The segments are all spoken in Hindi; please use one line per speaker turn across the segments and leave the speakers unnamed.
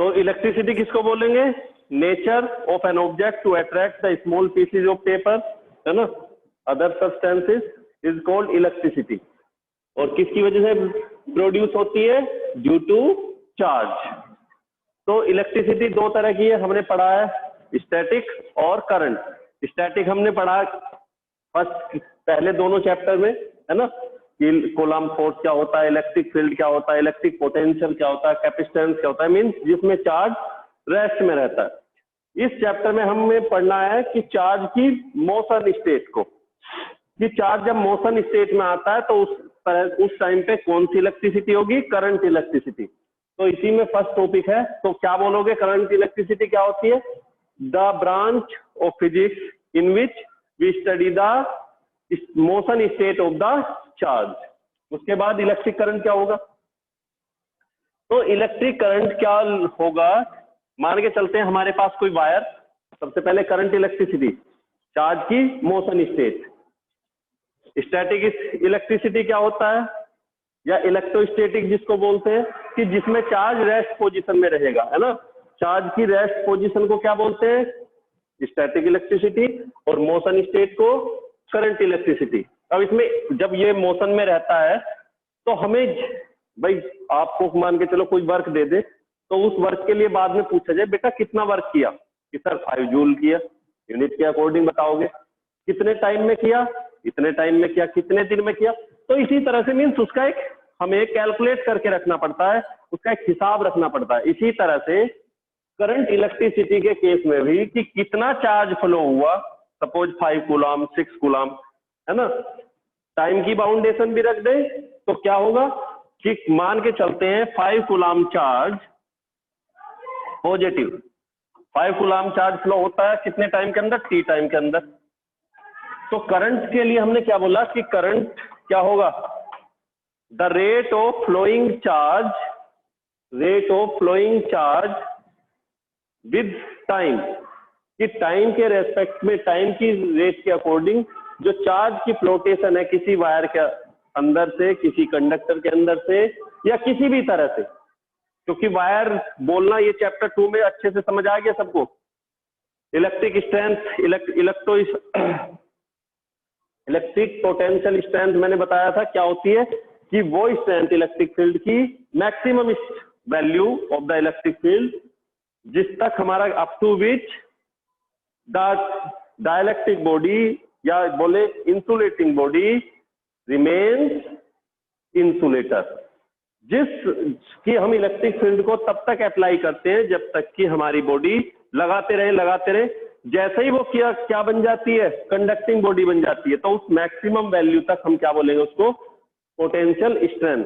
तो इलेक्ट्रिसिटी किसको बोलेंगे? Nature of an object to attract the small pieces of paper, है ना, other substances is called electricity. और किसकी वजह से प्रोड्यूस होती है? Due to charge. तो इलेक्ट्रिसिटी दो तरह की है, हमने पढ़ा है, स्टैटिक और करंट। स्टैटिक हमने पढ़ा फर्स्ट पहले दोनों चैप्टर में, है ना, कि कूलम्ब फोर्स क्या होता है, इलेक्ट्रिक फील्ड क्या होता है, इलेक्ट्रिक पोटेंशियल क्या होता है, कैपेसिटेंस क्या होता है, मींस जिसमें चार्ज रेस्ट में रहता है। इस चैप्टर में हमें पढ़ना है कि चार्ज की मोशन स्टेट को, कि चार्ज जब मोशन स्टेट में आता है तो उस टाइम पे कौन सी इलेक्ट्रिसिटी होगी? Current electricity. तो इसी में फर्स्ट टॉपिक है, तो क्या बोलोगे? करंट इलेक्ट्रिसिटी क्या होती है? The branch of physics in which we study the motion state of the charge. उसके बाद इलेक्ट्रिक करंट क्या होगा? तो इलेक्ट्रिक करंट क्या होगा? मान के चलते हैं हमारे पास कोई वायर, सबसे पहले करंट इलेक्ट्रिसिटी, चार्ज की मोशन स्टेट। स्टैटिक इलेक्ट्रिसिटी क्या होता है, या इलेक्ट्रोस्टैटिक जिसको बोलते हैं, कि जिसमें चार्ज रेस्ट पोजीशन में रहेगा, है ना। चार्ज की रेस्ट पोजीशन को क्या बोलते हैं? Static electricity. और मोशन स्टेट को करंट इलेक्ट्रिसिटी। अब इसमें जब ये मोशन में रहता है तो हमें भाई आपको मान के चलो कोई वर्क दे दे, तो उस वर्क के लिए बाद में पूछा जाए बेटा कितना वर्क किया, कि सर 5 जूल किया, यूनिट के अकॉर्डिंग बताओगे। कितने टाइम में किया? इतने टाइम में किया। कितने दिन में किया? तो इसी तरह से मीन्स उसका एक हमें कैलकुलेट करके रखना पड़ता है, उसका एक हिसाब रखना पड़ता है। इसी तरह से करंट इलेक्ट्रिसिटी के केस में भी कि कितना चार्ज फ्लो हुआ, सपोज 5 कूलम 6 कूलम, है ना, टाइम की बाउंडेशन भी रख दे तो क्या होगा कि मान के चलते हैं 5 coulomb charge positive, 5 coulomb charge flow होता है कितने टाइम के अंदर? टी टाइम के अंदर। तो करंट के लिए हमने क्या बोला कि करंट क्या होगा? The rate of flowing charge with time, कि टाइम के रेस्पेक्ट में, टाइम की रेट के अकॉर्डिंग जो चार्ज की फ्लोटेशन है किसी वायर के अंदर से, किसी कंडक्टर के अंदर से, या किसी भी तरह से, क्योंकि वायर बोलना ये चैप्टर 2 में अच्छे से समझ आ गया सबको। Electric strength, electric potential strength मैंने बताया था क्या होती है, कि वो स्ट्रेंथ इलेक्ट्रिक फील्ड की maximum value of the electric field जिस तक हमारा up to which the dielectric body या बोले इंसुलेटिंग बॉडी रिमेन्स इंसुलेटर, जिस की हम इलेक्ट्रिक फील्ड को तब तक अप्लाई करते हैं जब तक कि हमारी बॉडी लगाते रहे। जैसे ही वो क्या बन जाती है? कंडक्टिंग बॉडी बन जाती है। तो उस मैक्सिमम वैल्यू तक हम क्या बोलेंगे? उसको पोटेंशियल स्ट्रेंथ।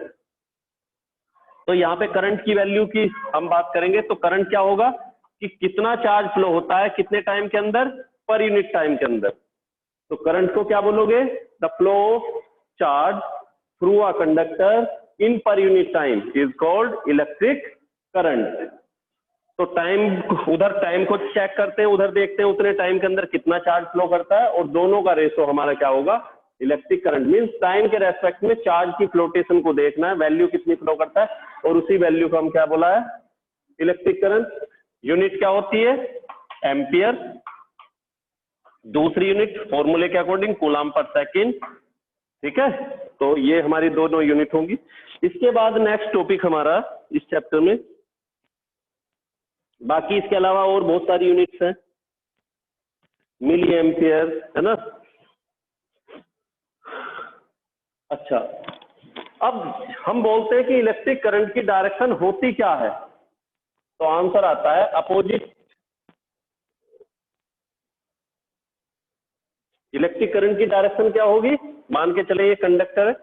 तो यहाँ पे करंट की वैल्यू की हम बात करेंगे, तो करंट क्या होगा कि कितना चार्ज फ्लो होता है कितने टाइम के अंदर? पर यूनिट टाइम के अंदर। तो करंट को क्या बोलोगे? The flow of charge through a conductor in per unit time is called electric current. तो टाइम, उधर टाइम को चेक करते हैं, उधर देखते हैं उतने टाइम के अंदर कितना चार्ज फ्लो करता है, और दोनों का रेशो हमारा क्या होगा? Electric current. मींस टाइम के रेस्पेक्ट में चार्ज की फ्लोटेशन को देखना है, वैल्यू कितनी फ्लो करता है, और उसी वैल्यू को हम क्या बोला है? Electric current. यूनिट क्या होती है? एम्पियर। दूसरी यूनिट फॉर्मूले के अकॉर्डिंग कूलम पर सेकेंड। ठीक है, तो ये हमारी दोनों यूनिट होंगी। इसके बाद नेक्स्ट टॉपिक हमारा इस चैप्टर में, बाकी इसके अलावा और बहुत सारी यूनिट्स हैं, मिली एम्पियर, है ना। अच्छा, अब हम बोलते हैं कि इलेक्ट्रिक करंट की डायरेक्शन होती क्या है, तो आंसर आता है अपोजिट। इलेक्ट्रिक करंट की डायरेक्शन क्या होगी? मान के चले ये कंडक्टर है,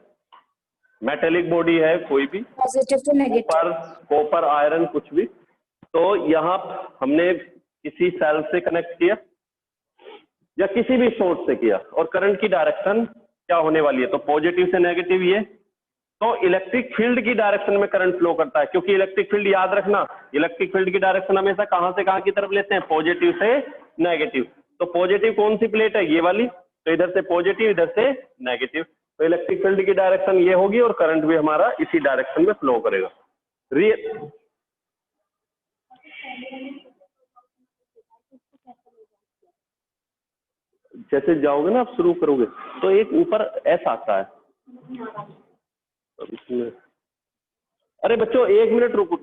मेटेलिक बॉडी है कोई भी,
positive to negative,
copper iron कुछ भी, तो यहाँ हमने किसी सेल से कनेक्ट किया या किसी भी सोर्स से किया, और करंट की डायरेक्शन क्या होने वाली है? तो पॉजिटिव से नेगेटिव ये। तो इलेक्ट्रिक फील्ड की डायरेक्शन में करंट फ्लो करता है, क्योंकि इलेक्ट्रिक फील्ड याद रखना, इलेक्ट्रिक फील्ड की डायरेक्शन हमेशा कहां से कहां की तरफ लेते हैं? पॉजिटिव से नेगेटिव। तो पॉजिटिव कौन सी प्लेट है? ये वाली। तो इधर से पॉजिटिव, इधर से नेगेटिव। तो इलेक्ट्रिक फील्ड की डायरेक्शन ये होगी, और करंट भी हमारा इसी डायरेक्शन में फ्लो करेगा। जैसे जाओगे ना आप शुरू करोगे तो एक ऊपर एस आता है, तो इसमें अरे बच्चों 1 मिनट रुको।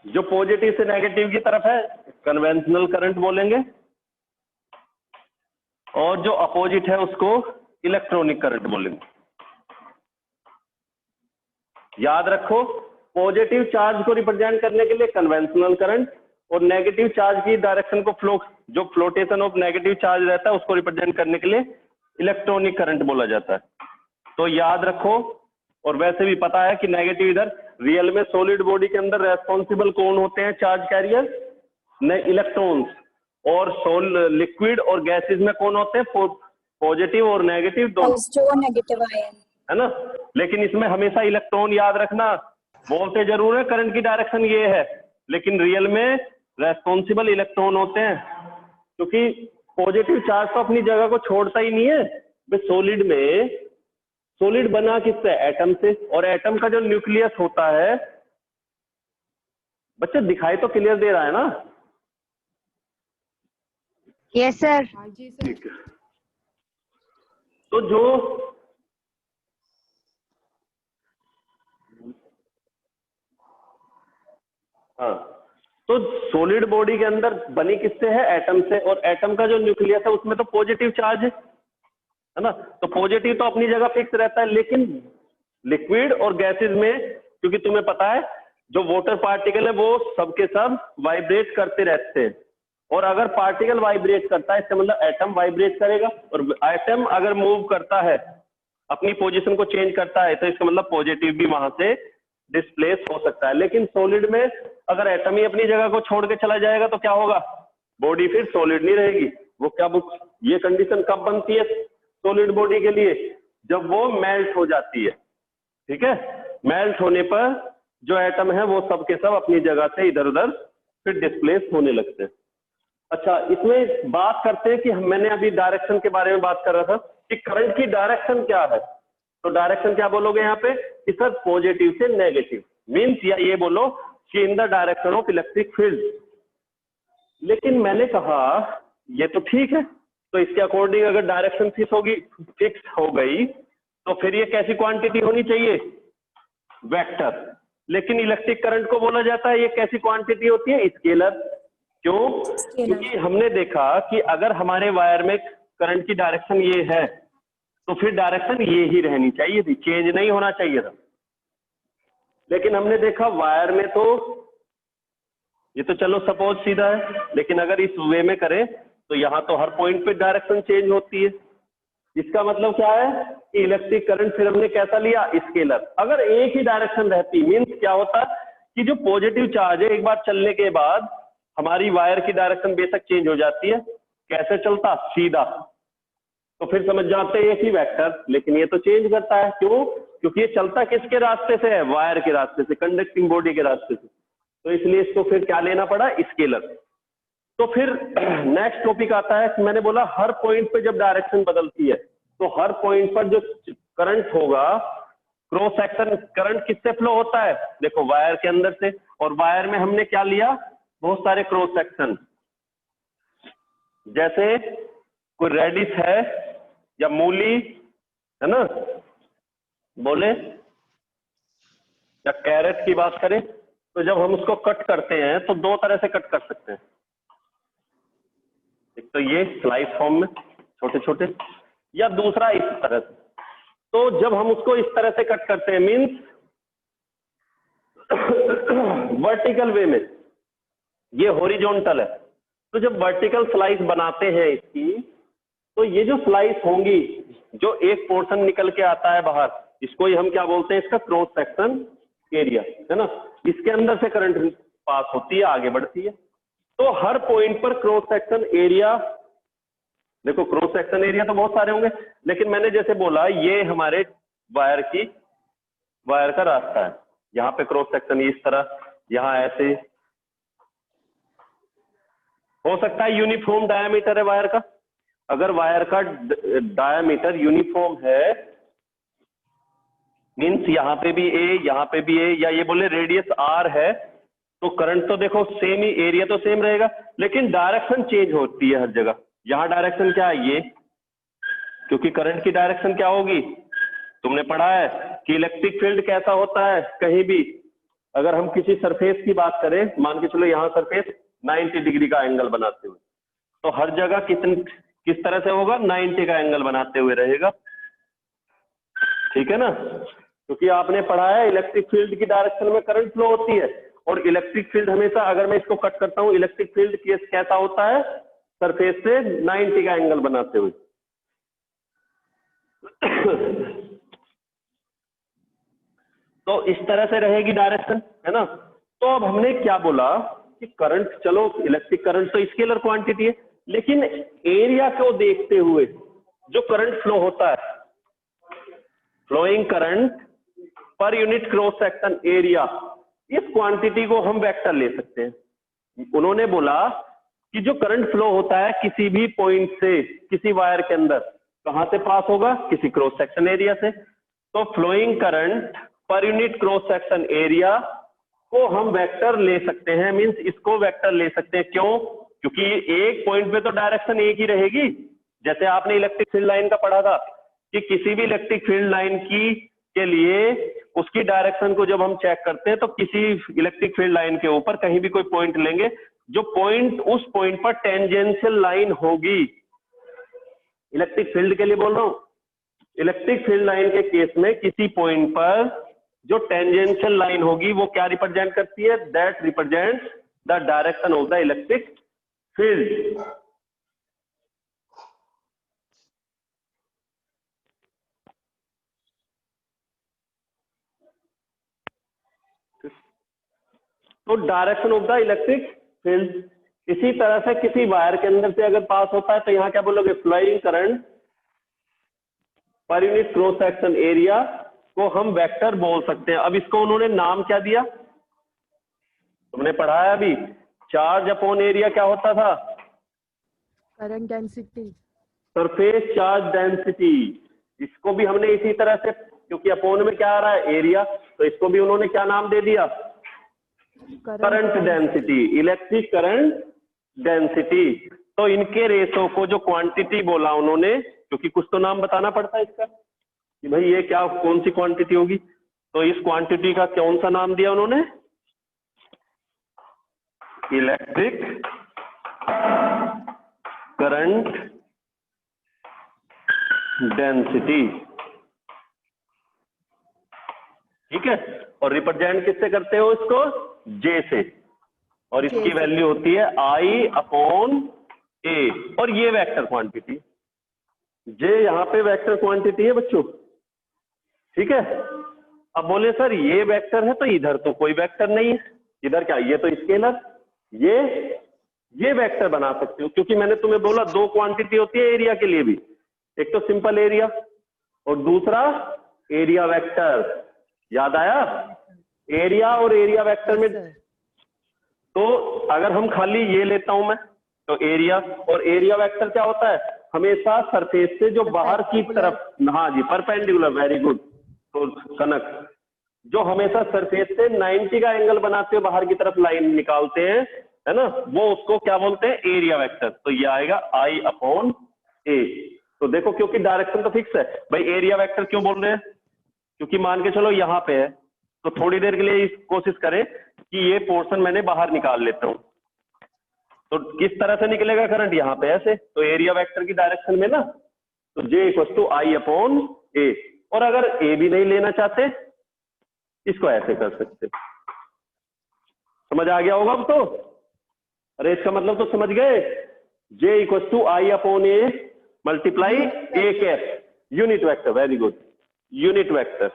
जो पॉजिटिव से नेगेटिव की तरफ है कन्वेंशनल करंट बोलेंगे, और जो अपोजिट है उसको इलेक्ट्रॉनिक करंट बोलेंगे। याद रखो, पॉजिटिव चार्ज को रिप्रेजेंट करने के लिए कन्वेंशनल करंट, और नेगेटिव चार्ज की डायरेक्शन को जो फ्लोटेशन ऑफ नेगेटिव चार्ज रहता है उसको रिप्रेजेंट करने के लिए इलेक्ट्रॉनिक करंट बोला जाता है। तो याद रखो, और वैसे भी पता है कि नेगेटिव इधर रियल में सॉलिड बॉडी के अंदर रेस्पॉन्सिबल कौन होते हैं चार्ज कैरियर, इलेक्ट्रॉन्स, और लिक्विड और गैसेज में कौन होते हैं पॉजिटिव और नेगेटिव दोनों,
नेगेटिव आयन
है ना। लेकिन इसमें हमेशा इलेक्ट्रॉन याद रखना, बोलते जरूर है करंट की डायरेक्शन ये है, लेकिन रियल में रेस्पॉन्सिबल इलेक्ट्रॉन होते हैं, क्योंकि पॉजिटिव चार्ज तो अपनी जगह को छोड़ता ही नहीं है। सॉलिड में, सॉलिड बना किससे, एटम से, और एटम का जो न्यूक्लियस होता है, बच्चे दिखाई तो क्लियर दे रहा है ना?
Yes sir.
ठीक है। तो जो तो सॉलिड बॉडी के अंदर बनी किससे है, एटम से, और एटम का जो न्यूक्लियस है उसमें तो पॉजिटिव चार्ज है ना, तो पॉजिटिव तो अपनी जगह फिक्स रहता है। लेकिन लिक्विड और गैसेज में, क्योंकि तुम्हें पता है जो वाटर पार्टिकल है वो सबके सब वाइब्रेट करते रहते हैं, और अगर पार्टिकल वाइब्रेट करता है इसका मतलब एटम वाइब्रेट करेगा, और एटम अगर मूव करता है, अपनी पोजीशन को चेंज करता है, तो इसका मतलब पॉजिटिव भी वहां से डिस्प्लेस हो सकता है। लेकिन सॉलिड में अगर एटम ही अपनी जगह को छोड़ के चला जाएगा तो क्या होगा, बॉडी फिर सॉलिड नहीं रहेगी। वो क्या ये कंडीशन कब बनती है सॉलिड बॉडी के लिए, जब वो मेल्ट हो जाती है। ठीक है, मेल्ट होने पर जो एटम है वो सब के सब अपनी जगह से इधर उधर फिर डिस्प्लेस होने लगते हैं। अच्छा, इसमें बात करते हैं कि मैंने अभी डायरेक्शन के बारे में बात कर रहा था कि करंट की डायरेक्शन क्या है। तो डायरेक्शन क्या बोलोगे यहाँ पे कि सर पॉजिटिव से नेगेटिव, मीन्स या ये बोलो कि in the direction of electric field. लेकिन मैंने कहा ये तो ठीक है, तो इसके अकॉर्डिंग अगर डायरेक्शन फिक्स हो गई तो फिर ये कैसी क्वांटिटी होनी चाहिए, वेक्टर। लेकिन इलेक्ट्रिक करंट को बोला जाता है ये कैसी क्वांटिटी होती है, स्केलर। क्यों? क्योंकि हमने देखा कि अगर हमारे वायर में करंट की डायरेक्शन ये है तो फिर डायरेक्शन ये ही रहनी चाहिए थी, चेंज नहीं होना चाहिए था। लेकिन हमने देखा वायर में तो ये तो चलो सपोज सीधा है, लेकिन अगर इस वे में करें तो यहाँ तो हर पॉइंट पे डायरेक्शन चेंज होती है। इसका मतलब क्या है कि इलेक्ट्रिक करंट फिर हमने कैसा लिया, स्केलर। अगर एक ही डायरेक्शन रहती, मीन्स क्या होता कि जो पॉजिटिव चार्ज है एक बार चलने के बाद हमारी वायर की डायरेक्शन बेशक चेंज हो जाती है, कैसे चलता, सीधा, तो फिर समझ जाते हैं एक ही वेक्टर। लेकिन ये तो चेंज करता है, क्यों? क्योंकि ये चलता किसके रास्ते से है, वायर के रास्ते से, कंडक्टिंग बॉडी के रास्ते से, तो इसलिए इसको फिर क्या लेना पड़ा, स्केलर। तो फिर नेक्स्ट टॉपिक आता है, मैंने बोला हर पॉइंट पे जब डायरेक्शन बदलती है तो हर पॉइंट पर जो करंट होगा, क्रॉस सेक्शन करंट किससे फ्लो होता है, देखो वायर के अंदर से। और वायर में हमने क्या लिया, बहुत सारे क्रॉस सेक्शन, जैसे कोई रेडिश है या मूली है ना, बोले, या कैरेट की बात करें तो जब हम उसको कट करते हैं तो दो तरह से कट कर सकते हैं। एक तो ये स्लाइस फॉर्म में छोटे छोटे, या दूसरा इस तरह से। तो जब हम उसको इस तरह से कट करते हैं, मीन्स वर्टिकल वे में, ये हॉरिजॉन्टल है, तो जब वर्टिकल स्लाइस बनाते हैं इसकी, तो ये जो स्लाइस होंगी, जो एक पोर्शन निकल के आता है बाहर, इसको ही हम क्या बोलते हैं, इसका क्रॉस सेक्शन एरिया, है ना। इसके अंदर से करंट पास होती है, आगे बढ़ती है। तो हर पॉइंट पर क्रॉस सेक्शन एरिया, देखो क्रॉस सेक्शन एरिया तो बहुत सारे होंगे, लेकिन मैंने जैसे बोला ये हमारे वायर का रास्ता है, यहाँ पे क्रॉस सेक्शन इस तरह, यहाँ ऐसे हो सकता है। यूनिफॉर्म डायामीटर है वायर का, अगर वायर का डायामीटर यूनिफॉर्म है मीन्स यहाँ पे भी ए, यहाँ पे भी ए, या ये बोले रेडियस आर है, तो करंट तो देखो सेम ही, एरिया तो सेम रहेगा, लेकिन डायरेक्शन चेंज होती है हर जगह। यहाँ डायरेक्शन क्या है ये, क्योंकि करंट की डायरेक्शन क्या होगी, तुमने पढ़ा है कि इलेक्ट्रिक फील्ड कैसा होता है कहीं भी, अगर हम किसी सरफेस की बात करें, मान के चलो यहाँ सरफेस 90 डिग्री का एंगल बनाते हुए, तो हर जगह किस तरह से होगा, 90 का एंगल बनाते हुए रहेगा, ठीक है ना। क्योंकि आपने पढ़ा है इलेक्ट्रिक फील्ड की डायरेक्शन में करंट फ्लो होती है, और इलेक्ट्रिक फील्ड हमेशा, अगर मैं इसको कट करता हूं, इलेक्ट्रिक फील्ड कैसा होता है, सरफेस से 90 का एंगल बनाते हुए। तो इस तरह से रहेगी डायरेक्शन, है ना। तो अब हमने क्या बोला कि करंट, चलो इलेक्ट्रिक करंट तो स्केलर क्वांटिटी है, लेकिन एरिया को देखते हुए जो करंट फ्लो होता है, flowing current per unit cross section area, इस क्वांटिटी को हम वेक्टर ले सकते हैं। उन्होंने बोला कि जो करंट फ्लो होता है किसी भी पॉइंट से किसी वायर के अंदर, कहां से पास होगा, किसी क्रॉस सेक्शन एरिया से, तो flowing current per unit cross section area को हम वेक्टर ले सकते हैं, मींस इसको वेक्टर ले सकते हैं। क्यों, क्योंकि एक पॉइंट पे तो डायरेक्शन एक ही रहेगी। जैसे आपने इलेक्ट्रिक फील्ड लाइन का पढ़ा था कि किसी भी इलेक्ट्रिक फील्ड लाइन की के लिए उसकी डायरेक्शन को जब हम चेक करते हैं, तो किसी इलेक्ट्रिक फील्ड लाइन के ऊपर कहीं भी कोई पॉइंट लेंगे, जो पॉइंट उस पॉइंट पर टेंजेंशियल लाइन होगी, इलेक्ट्रिक फील्ड के लिए बोल रहा हूं, इलेक्ट्रिक फील्ड लाइन के केस में किसी पॉइंट पर जो टेंजेंशियल लाइन होगी वो क्या रिप्रेजेंट करती है, that represents the direction of the electric field. तो direction of the electric field, इसी तरह से किसी वायर के अंदर से अगर पास होता है तो यहां क्या बोलोगे, flowing current per unit cross section area को हम वेक्टर बोल सकते हैं। अब इसको उन्होंने नाम क्या दिया, तुमने पढ़ा है अभी, चार्ज अपॉन एरिया क्या होता था,
current density,
surface charge density. इसको भी हमने इसी तरह से, क्योंकि अपॉन में क्या आ रहा है, एरिया, तो इसको भी उन्होंने क्या नाम दे दिया, current density, electric current density. तो इनके रेशो को जो क्वांटिटी बोला उन्होंने, क्योंकि कुछ तो नाम बताना पड़ता है इसका कि भाई ये क्या, कौन सी क्वांटिटी होगी, तो इस क्वांटिटी का कौन सा नाम दिया उन्होंने, इलेक्ट्रिक करंट डेंसिटी, ठीक है। और रिप्रेजेंट किससे करते हो इसको, जे से, और इसकी वैल्यू होती है आई अपॉन ए, और ये वेक्टर क्वांटिटी, जे यहाँ पे वेक्टर क्वांटिटी है बच्चों, ठीक है। अब बोले सर ये वेक्टर है तो इधर तो कोई वेक्टर नहीं है, इधर क्या, ये तो स्केलर, ये वेक्टर बना सकते हो, क्योंकि मैंने तुम्हें बोला दो क्वांटिटी होती है एरिया के लिए भी, एक तो सिंपल एरिया और दूसरा एरिया वेक्टर। याद आया, एरिया और एरिया वेक्टर में, तो अगर हम खाली ये लेता हूं मैं, तो एरिया, और एरिया वेक्टर क्या होता है, हमेशा सरफेस से जो बाहर की तरफ, हाँ जी परपेंडिकुलर, वेरी गुड, तो कनक, जो हमेशा सरफेस से 90 का एंगल बनाते हुए बाहर की तरफ लाइन निकालते हैं, है ना, वो उसको क्या बोलते हैं, एरिया वेक्टर। तो ये आएगा आई अपॉन ए। तो देखो, क्योंकि डायरेक्शन तो फिक्स है भाई, एरिया वेक्टर क्यों बोल रहे हैं, क्योंकि मान के चलो यहाँ पे है, तो थोड़ी देर के लिए कोशिश करें कि ये पोर्शन मैंने बाहर निकाल लेता हूं, तो किस तरह से निकलेगा करंट, यहाँ पे ऐसे, तो एरिया वेक्टर की डायरेक्शन में ना, तो जे इक्वल टू आई अपॉन ए। और अगर ए भी नहीं लेना चाहते, इसको ऐसे कर सकते, समझ आ गया होगा अब तो, अरे इसका मतलब तो समझ गए, j equal to i upon a multiply a cap, unit vector, very good, unit vector.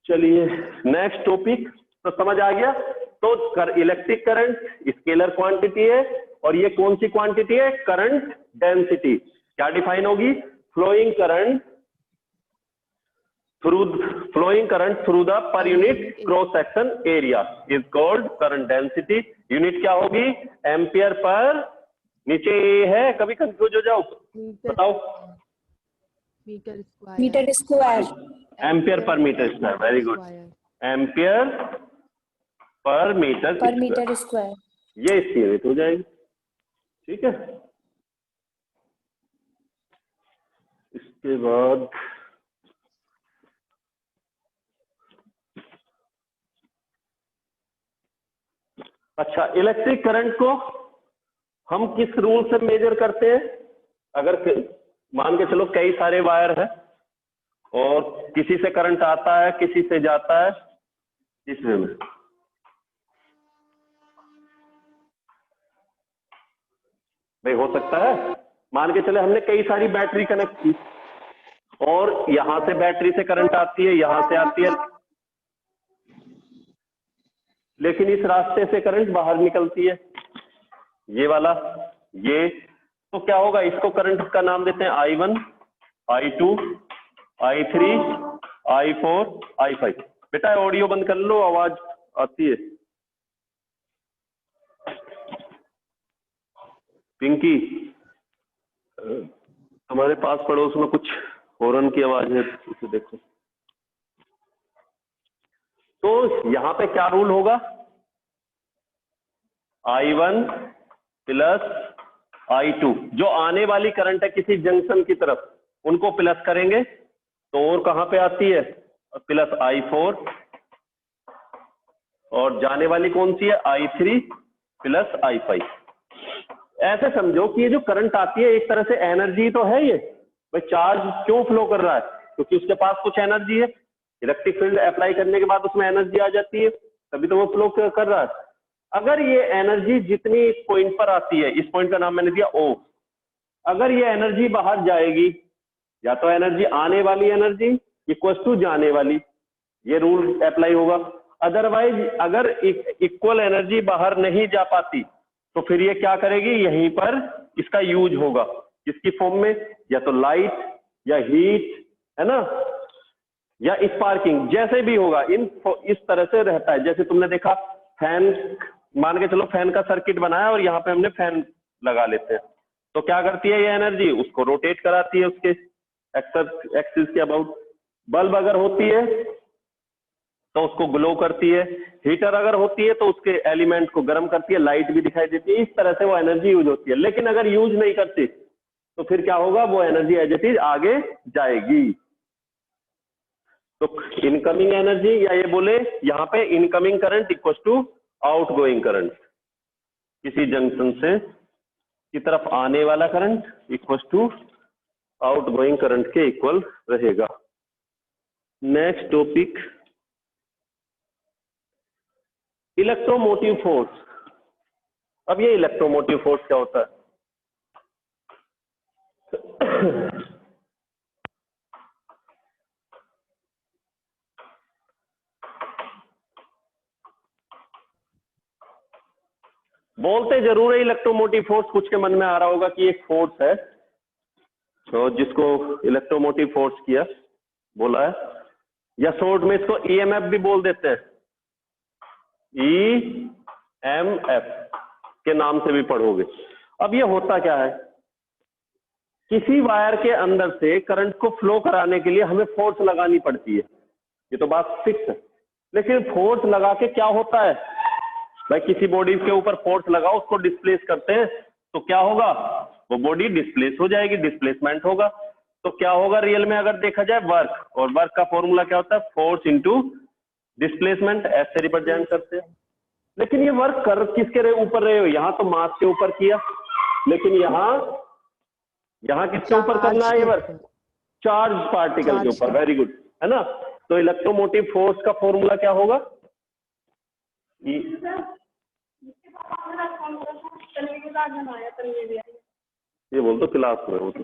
चलिए नेक्स्ट टॉपिक, तो समझ आ गया। तो इलेक्ट्रिक करंट स्केलर क्वांटिटी है, और ये कौन सी क्वांटिटी है, करंट डेंसिटी। क्या डिफाइन होगी, flowing current through the per unit cross section area is called current density. Unit क्या होगी, एम्पियर पर, नीचे ए है, कभी कंफ्यूज हो जाओ बताओ,
Meter square.
Ampere per metre square, very good, ampere per metre
Per
square,
meter square.
ये इसकी यूनिट हो जाएगी। ठीक है, इसके बाद अच्छा, इलेक्ट्रिक करंट को हम किस रूल से मेजर करते हैं? अगर मान के चलो कई सारे वायर है और किसी से करंट आता है किसी से जाता है, इस वे में भाई हो सकता है, मान के चले हमने कई सारी बैटरी कनेक्ट की और यहां से बैटरी से करंट आती है, यहां से आती है, लेकिन इस रास्ते से करंट बाहर निकलती है, ये वाला, ये, तो क्या होगा? इसको करंट का नाम देते हैं I1, I2, I3, I4, I5। बेटा ऑडियो बंद कर लो, आवाज आती है। पिंकी, हमारे पास पड़ोस में कुछ हॉर्न की आवाज है, इसे देखो। तो यहां पे क्या रूल होगा? I1 प्लस I2, जो आने वाली करंट है किसी जंक्शन की तरफ, उनको प्लस करेंगे तो और कहां पे आती है? प्लस I4, और जाने वाली कौन सी है? I3 plus I5। ऐसे समझो कि ये जो करंट आती है एक तरह से एनर्जी तो है ये, भाई चार्ज क्यों फ्लो कर रहा है? क्योंकि उसके पास कुछ एनर्जी है, इलेक्ट्रिक फील्ड अप्लाई करने के बाद उसमें एनर्जी आ जाती है, तभी तो वो फ्लो कर रहा है। अगर ये एनर्जी जितनी इस पॉइंट पर आती है, इस पॉइंट का नाम मैंने दिया O, अगर ये एनर्जी बाहर जाएगी, या तो एनर्जी आने वाली एनर्जी इक्वल टू जाने वाली, ये रूल अप्लाई होगा। अदरवाइज अगर इक्वल एनर्जी बाहर नहीं जा पाती तो फिर ये क्या करेगी? यहीं पर इसका यूज होगा, किसकी फॉर्म में? या तो लाइट या हीट, है ना, या स्पार्किंग, जैसे भी होगा इस तरह से रहता है। जैसे तुमने देखा फैन, मान के चलो फैन का सर्किट बनाया और यहाँ पे हमने फैन लगा लेते हैं, तो क्या करती है ये एनर्जी? उसको रोटेट कराती है उसके एक्सिस के अबाउट। बल्ब अगर होती है तो उसको ग्लो करती है, हीटर अगर होती है तो उसके एलिमेंट को गर्म करती है, लाइट भी दिखाई देती है, इस तरह से वो एनर्जी यूज होती है। लेकिन अगर यूज नहीं करती तो फिर क्या होगा? वो एनर्जी एज इट इज आगे जाएगी। तो इनकमिंग एनर्जी, या ये बोले यहाँ पे incoming current equal to outgoing current, किसी जंक्शन से की तरफ आने वाला current equal to outgoing current के इक्वल रहेगा। Next topic, electromotive force. अब ये इलेक्ट्रोमोटिव फोर्स क्या होता है? बोलते जरूर है इलेक्ट्रोमोटिव फोर्स, कुछ के मन में आ रहा होगा कि एक फोर्स है तो जिसको इलेक्ट्रोमोटिव फोर्स किया बोला है, या शॉर्ट में इसको ईएमएफ भी बोल देते हैं, ईएमएफ के नाम से भी पढ़ोगे। अब ये होता क्या है? किसी वायर के अंदर से करंट को फ्लो कराने के लिए हमें फोर्स लगानी पड़ती है, ये तो बात फिक्स है। लेकिन फोर्स लगा के क्या होता है भाई? किसी बॉडी के ऊपर फोर्स लगाओ, उसको डिस्प्लेस करते हैं तो क्या होगा? वो बॉडी डिस्प्लेस हो जाएगी, डिस्प्लेसमेंट होगा। तो क्या होगा रियल में अगर देखा जाए? वर्क, और वर्क का फॉर्मूला क्या होता है? फोर्स इंटू डिस्प्लेसमेंट, ऐसे रिप्रेजेंट करते हैं। लेकिन ये वर्क कर किसके ऊपर रहे हो? यहाँ तो मास के ऊपर किया, लेकिन यहाँ किसके ऊपर करना है ये वर्क? चार्ज पार्टिकल के ऊपर। वेरी गुड, है ना। तो इलेक्ट्रोमोटिव फोर्स का फॉर्मूला क्या होगा? ये बोल दो क्लास में हो तो।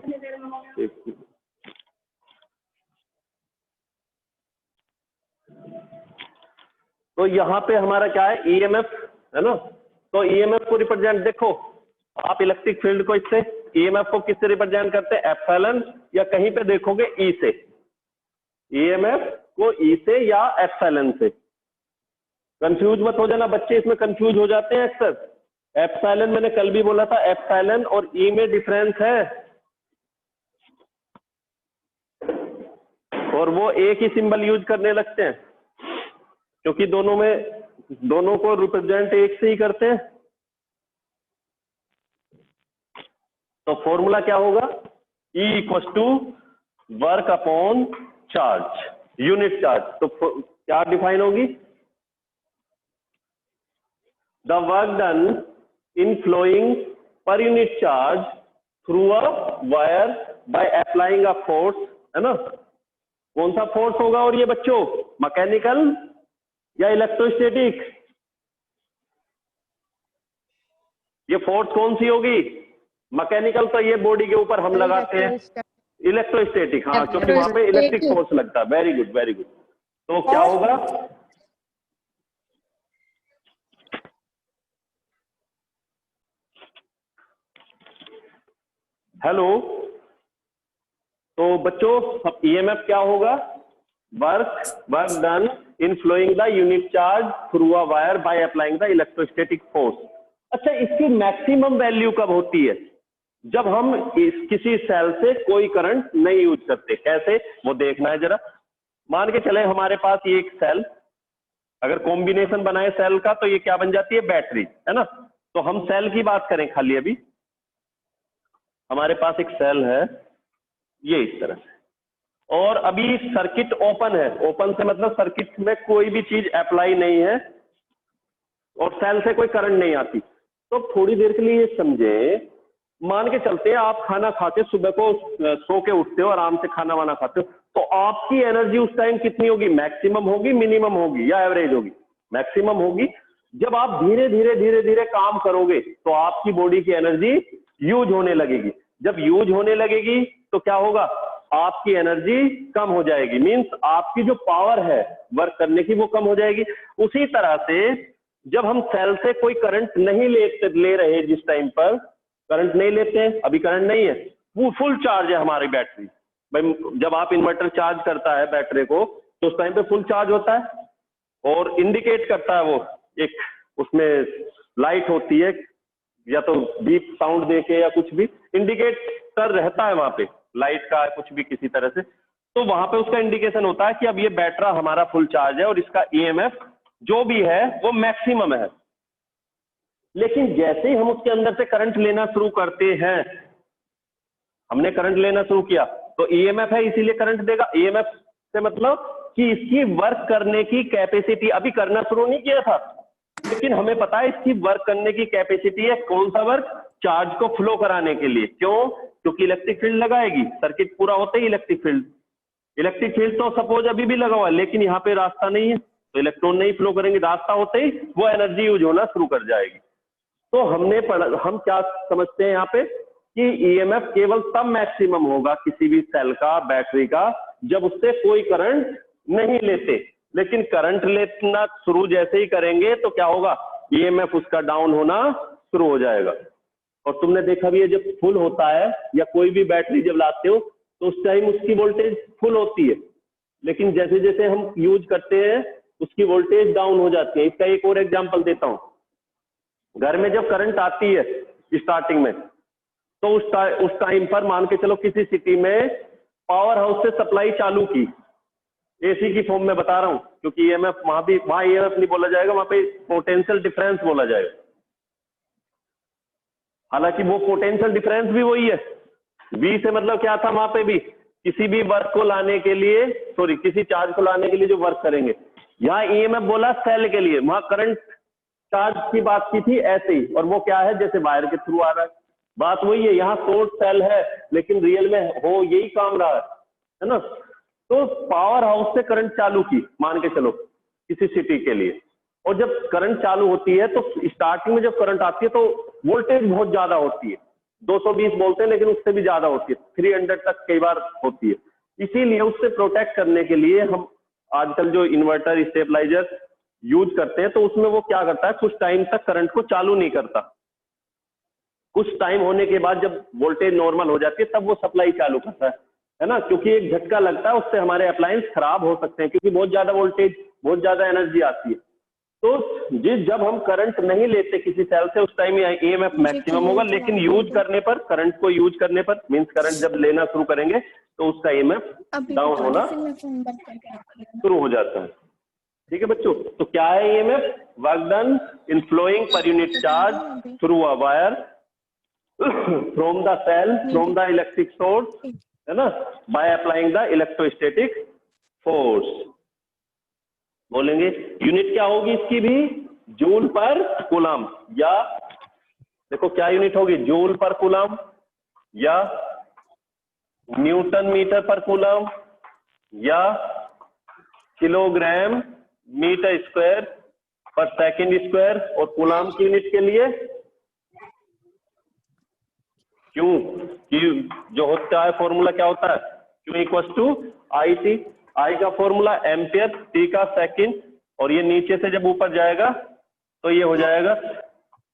तो यहाँ पे हमारा क्या है? ईएमएफ, है ना। तो ईएमएफ को रिप्रेजेंट देखो आप, इलेक्ट्रिक फील्ड को इससे, ईएमएफ को किससे रिप्रेजेंट करते हैं? एप्सिलॉन, या कहीं पे देखोगे ई से, ईएमएफ को ई से या एप्सिलॉन से। कंफ्यूज मत हो जाना बच्चे, इसमें कंफ्यूज हो जाते हैं अक्सर। एप्सिलॉन मैंने कल भी बोला था, एप्सिलॉन और ई में डिफरेंस है। और वो एक ही सिंबल यूज करने लगते हैं, क्योंकि दोनों को रिप्रेजेंट एक से ही करते हैं। तो फॉर्मूला क्या होगा, E equal to work upon charge, unit charge. तो क्या डिफाइन होगी, the work done in flowing per unit charge through a wire by applying a force, है ना। कौन सा फोर्स होगा और ये बच्चों, मैकेनिकल या इलेक्ट्रोस्टैटिक? ये फोर्स कौन सी होगी, मैकेनिकल तो ये बॉडी के ऊपर हम लगाते हैं, इलेक्ट्रोस्टैटिक, हाँ, क्योंकि वहां पे इलेक्ट्रिक फोर्स लगता है। Very good very good. तो क्या होगा, हेलो, तो बच्चों अब ईएमएफ क्या होगा, work done in flowing the unit charge through a wire by applying the electrostatic force. अच्छा, इसकी मैक्सिमम वैल्यू कब होती है, जब हम किसी सेल से कोई करंट नहीं यूज करते। कैसे, वो देखना है जरा। मान के चले हमारे पास ये एक सेल, अगर कॉम्बिनेशन बनाए सेल का तो ये क्या बन जाती है, बैटरी, है ना। तो हम सेल की बात करें खाली, अभी हमारे पास एक सेल है ये इस तरह से, और अभी सर्किट ओपन है। ओपन से मतलब सर्किट में कोई भी चीज अप्लाई नहीं है और सेल से कोई करंट नहीं आती। तो थोड़ी देर के लिए समझे, मान के चलते हैं आप खाना खाते, सुबह को सो के उठते हो, आराम से खाना वाना खाते हो, तो आपकी एनर्जी उस टाइम कितनी होगी, मैक्सिमम होगी, मिनिमम होगी या एवरेज होगी? मैक्सिमम होगी। जब आप धीरे धीरे काम करोगे तो आपकी बॉडी की एनर्जी यूज होने लगेगी। जब यूज होने लगेगी तो क्या होगा, आपकी एनर्जी कम हो जाएगी, मींस आपकी जो पावर है वर्क करने की वो कम हो जाएगी। उसी तरह से जब हम सेल से कोई करंट नहीं ले रहे, जिस टाइम पर करंट नहीं लेते हैं, अभी करंट नहीं है, वो फुल चार्ज है हमारी बैटरी। भाई जब आप इन्वर्टर चार्ज करता है बैटरी को तो उस टाइम पे फुल चार्ज होता है और इंडिकेट करता है, वो एक उसमें लाइट होती है, या तो बीप साउंड देके या कुछ भी इंडिकेटर रहता है वहां पे, लाइट का कुछ भी किसी तरह से, तो वहां पे उसका इंडिकेशन होता है कि अब ये बैटरा हमारा फुल चार्ज है और इसका ईएमएफ जो भी है वो मैक्सिमम है। लेकिन जैसे ही हम उसके अंदर से करंट लेना शुरू करते हैं, हमने करंट लेना शुरू किया तो ईएमएफ है इसीलिए करंट देगा। ईएमएफ से मतलब कि इसकी वर्क करने की कैपेसिटी, अभी करना शुरू नहीं किया था लेकिन हमें पता है इसकी वर्क करने की कैपेसिटी है। कौन सा वर्क, चार्ज को फ्लो कराने के लिए। क्यों, क्योंकि इलेक्ट्रिक फील्ड लगाएगी, सर्किट पूरा होते ही इलेक्ट्रिक फील्ड तो सपोज अभी भी लगा हुआ है लेकिन यहाँ पे रास्ता नहीं है तो इलेक्ट्रॉन नहीं फ्लो करेंगे, रास्ता होते ही वो एनर्जी यूज होना शुरू कर जाएगी। तो हम क्या समझते हैं यहाँ पे कि ईएमएफ केवल तब मैक्सिमम होगा किसी भी सेल का, बैटरी का, जब उससे कोई करंट नहीं लेते। लेकिन करंट लेना शुरू जैसे ही करेंगे तो क्या होगा, ईएमएफ उसका डाउन होना शुरू हो जाएगा। और तुमने देखा भी है जब फुल होता है या कोई भी बैटरी जब लाते हो तो उस टाइम उसकी वोल्टेज फुल होती है, लेकिन जैसे जैसे हम यूज करते हैं उसकी वोल्टेज डाउन हो जाती है। इसका एक और एग्जांपल देता हूं, घर में जब करंट आती है स्टार्टिंग में तो उस टाइम पर मान के चलो किसी सिटी में पावर हाउस से सप्लाई चालू की, एसी की फॉर्म में बता रहा हूं क्योंकि ईएमएफ वहां ईएमएफ नहीं बोला जाएगा, वहां पे पोटेंशियल डिफरेंस बोला जाएगा। हालांकि वो पोटेंशियल डिफरेंस भी वही है, V से मतलब क्या था, वहां पे भी किसी भी वर्क को लाने के लिए, किसी चार्ज को लाने के लिए जो वर्क करेंगे। यहाँ ईएमएफ बोला सेल के लिए, वहां करंट चार्ज की बात की थी ऐसे ही, और वो क्या है जैसे वायर के थ्रू आ रहा है। बात वही है, यहाँ सोर्स सेल है लेकिन रियल में हो यही काम रहा है ना। तो पावर हाउस से करंट चालू की मान के चलो किसी सिटी के लिए, और जब करंट चालू होती है तो स्टार्टिंग में जब करंट आती है तो वोल्टेज बहुत ज्यादा होती है, 220 बोलते हैं लेकिन उससे भी ज्यादा होती है, 300 तक कई बार होती है। इसीलिए उससे प्रोटेक्ट करने के लिए हम आजकल जो इन्वर्टर स्टेबलाइजर यूज करते हैं तो उसमें वो क्या करता है, कुछ टाइम तक करंट को चालू नहीं करता, कुछ टाइम होने के बाद जब वोल्टेज नॉर्मल हो जाती है तब वो सप्लाई चालू करता है ना। क्योंकि एक झटका लगता है उससे हमारे अप्लायंस खराब हो सकते हैं, क्योंकि बहुत ज्यादा वोल्टेज, बहुत ज्यादा एनर्जी आती है। तो जब हम करंट नहीं लेते किसी सेल से उस टाइम ईएमएफ मैक्सिमम होगा, लेकिन यूज करने पर, करंट को यूज करने पर मींस करंट जब लेना शुरू करेंगे तो उसका ईएमएफ डाउन होना शुरू हो जाता है। ठीक है बच्चों, तो क्या है EMF? Work done in flowing per unit charge through a wire from the cell from the electric source, है ना, by applying the electrostatic force. बोलेंगे यूनिट क्या होगी इसकी भी? जूल पर कूलम, या देखो क्या यूनिट होगी? जूल पर कूलम या न्यूटन मीटर पर कूलम या किलोग्राम मीटर स्क्वायर पर सेकंड स्क्वायर। और कूलम की यूनिट के लिए क्यों कि जो होता है फॉर्मूला क्या होता है? Q equal to i t. I का फॉर्मूला एम्पियर, टी का सेकंड, और ये नीचे से जब ऊपर जाएगा तो ये हो जाएगा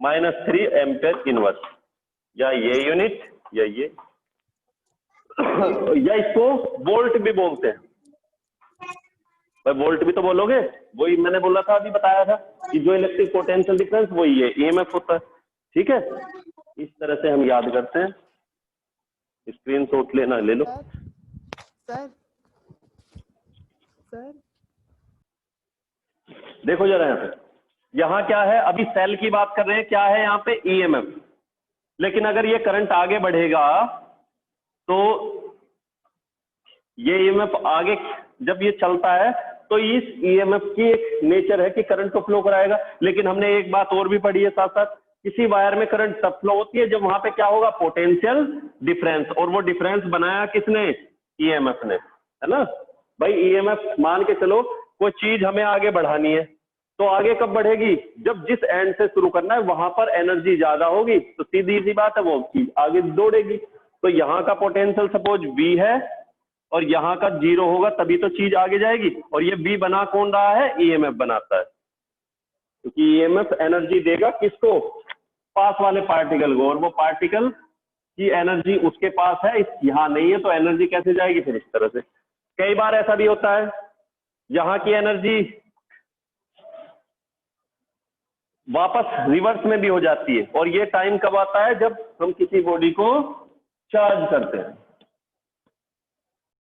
-3 एम्पियर इनवर्स, या ये यूनिट या ये या इसको वोल्ट भी बोलते हैं। भाई वोल्ट भी तो बोलोगे, वही मैंने बोला था, अभी बताया था कि जो इलेक्ट्रिक पोटेंशियल डिफरेंस वही है, ईएमएफ होता है। ठीक है, इस तरह से हम याद करते हैं। स्क्रीन शॉट लेना ले लो।
सर सर
देखो जरा यहाँ क्या है, अभी सेल की बात कर रहे हैं, क्या है यहाँ पे? ईएमएफ। लेकिन अगर ये करंट आगे बढ़ेगा तो ये ईएमएफ आगे जब ये चलता है तो इस ईएमएफ की एक नेचर है कि करंट को फ्लो कराएगा। लेकिन हमने एक बात और भी पढ़ी है साथ साथ, किसी वायर में करंट तब फ्लो होती है जब वहां पे क्या होगा? Potential difference. और वो डिफरेंस बनाया किसने? ईएमएफ ने, है ना। भाई ईएमएफ मान के चलो कोई चीज हमें आगे बढ़ानी है, तो आगे कब बढ़ेगी? जब जिस एंड से शुरू करना है वहां पर एनर्जी ज्यादा होगी, तो सीधी सी बात है वो चीज आगे दौड़ेगी। तो यहाँ का पोटेंशियल सपोज V है और यहाँ का 0 होगा, तभी तो चीज आगे जाएगी। और ये V बना कौन रहा है? ईएमएफ बनाता है, क्योंकि ईएमएफ एनर्जी देगा किसको? पास वाले पार्टिकल को, और वो पार्टिकल की एनर्जी उसके पास है, यहाँ नहीं है, तो एनर्जी कैसे जाएगी? फिर इस तरह से। कई बार ऐसा भी होता है यहाँ की एनर्जी वापस रिवर्स में भी हो जाती है, और ये टाइम कब आता है? जब हम किसी बॉडी को चार्ज करते हैं।